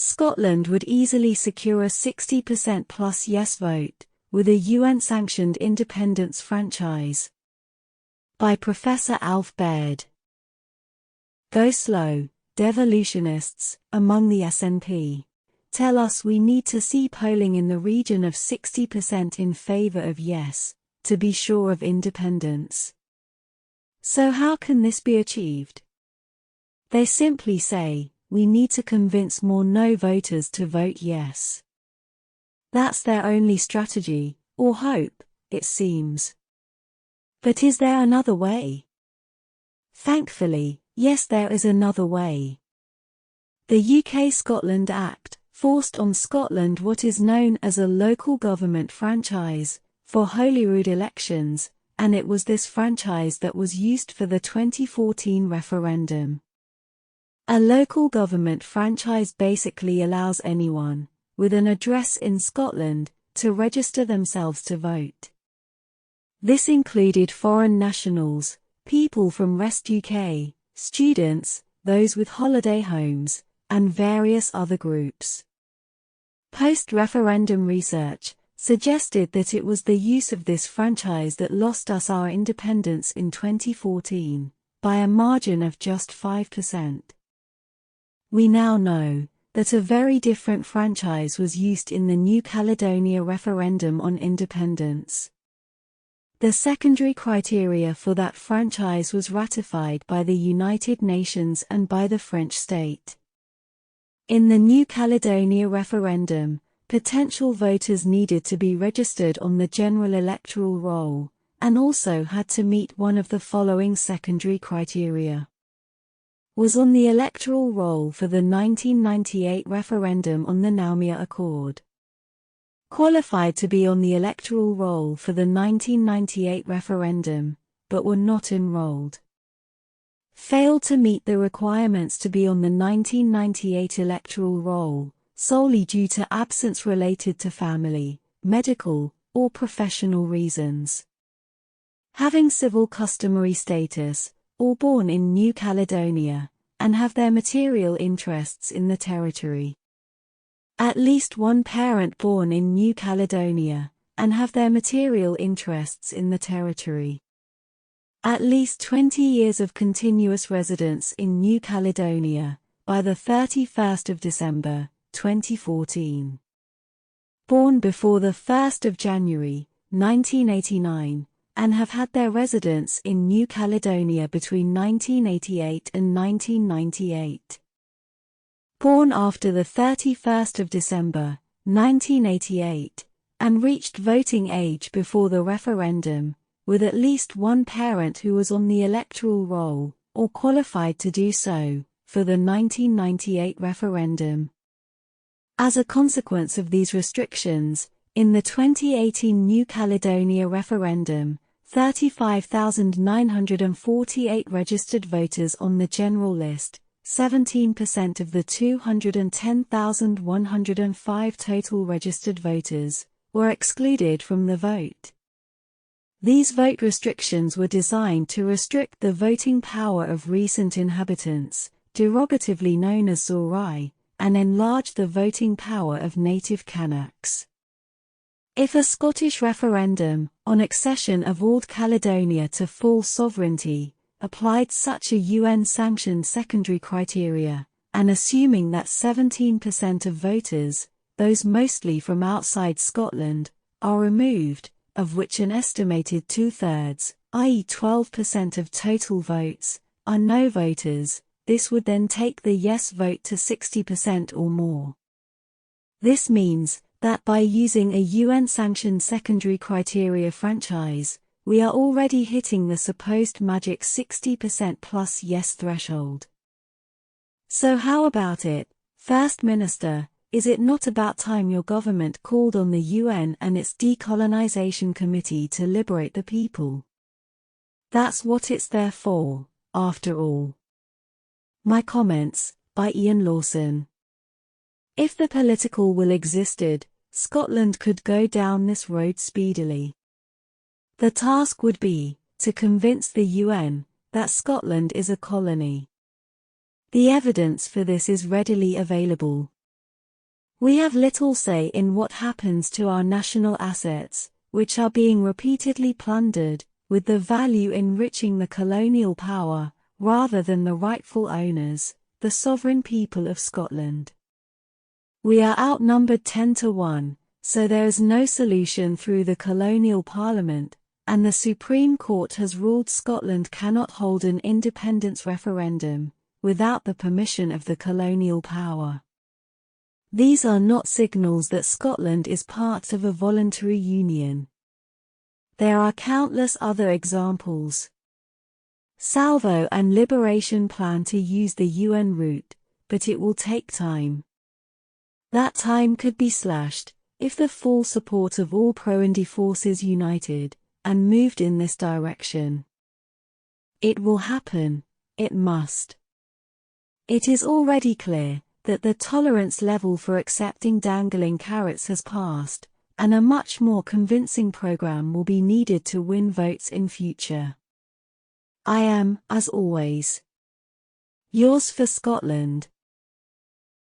Scotland would easily secure a 60% plus yes vote, with a UN-sanctioned independence franchise. By Professor Alf Baird. Go slow, devolutionists, among the SNP. Tell us we need to see polling in the region of 60% in favour of yes, to be sure of independence. So how can this be achieved? They simply say, we need to convince more no voters to vote yes. That's their only strategy, or hope, it seems. But is there another way? Thankfully, yes, there is another way. The UK-Scotland Act forced on Scotland what is known as a local government franchise for Holyrood elections, and it was this franchise that was used for the 2014 referendum. A local government franchise basically allows anyone with an address in Scotland to register themselves to vote. This included foreign nationals, people from Rest UK, students, those with holiday homes, and various other groups. Post-referendum research suggested that it was the use of this franchise that lost us our independence in 2014, by a margin of just 5%. We now know that a very different franchise was used in the New Caledonia referendum on independence. The secondary criteria for that franchise was ratified by the United Nations and by the French state. In the New Caledonia referendum, potential voters needed to be registered on the general electoral roll, and also had to meet one of the following secondary criteria. Was on the electoral roll for the 1998 referendum on the Naumea Accord. Qualified to be on the electoral roll for the 1998 referendum, but were not enrolled. Failed to meet the requirements to be on the 1998 electoral roll, solely due to absence related to family, medical, or professional reasons. Having civil customary status, or born in New Caledonia, and have their material interests in the territory. At least one parent born in New Caledonia, and have their material interests in the territory. At least 20 years of continuous residence in New Caledonia, by the 31st of December, 2014. Born before the 1st of January, 1989, and have had their residence in New Caledonia between 1988 and 1998. Born after the 31st of December, 1988, and reached voting age before the referendum, with at least one parent who was on the electoral roll, or qualified to do so, for the 1998 referendum. As a consequence of these restrictions, in the 2018 New Caledonia referendum, 35,948 registered voters on the general list, 17% of the 210,105 total registered voters, were excluded from the vote. These vote restrictions were designed to restrict the voting power of recent inhabitants, derogatively known as Zorai, and enlarge the voting power of native Kanaks. If a Scottish referendum, on accession of Old Caledonia to full sovereignty, applied such a UN-sanctioned secondary criteria, and assuming that 17% of voters, those mostly from outside Scotland, are removed, of which an estimated 2/3, i.e. 12% of total votes, are no voters, this would then take the yes vote to 60% or more. This means that by using a UN-sanctioned secondary criteria franchise, we are already hitting the supposed magic 60% plus yes threshold. So how about it, First Minister? Is it not about time your government called on the UN and its decolonization committee to liberate the people? That's what it's there for, after all. My comments, by Ian Lawson. If the political will existed, Scotland could go down this road speedily. The task would be to convince the UN that Scotland is a colony. The evidence for this is readily available. We have little say in what happens to our national assets, which are being repeatedly plundered, with the value enriching the colonial power, rather than the rightful owners, the sovereign people of Scotland. We are outnumbered 10-1, so there is no solution through the colonial parliament, and the Supreme Court has ruled Scotland cannot hold an independence referendum, without the permission of the colonial power. These are not signals that Scotland is part of a voluntary union. There are countless other examples. Salvo and Liberation plan to use the UN route, but it will take time. That time could be slashed, if the full support of all pro-Indy forces united, and moved in this direction. It will happen, it must. It is already clear that the tolerance level for accepting dangling carrots has passed, and a much more convincing program will be needed to win votes in future. I am, as always, yours for Scotland,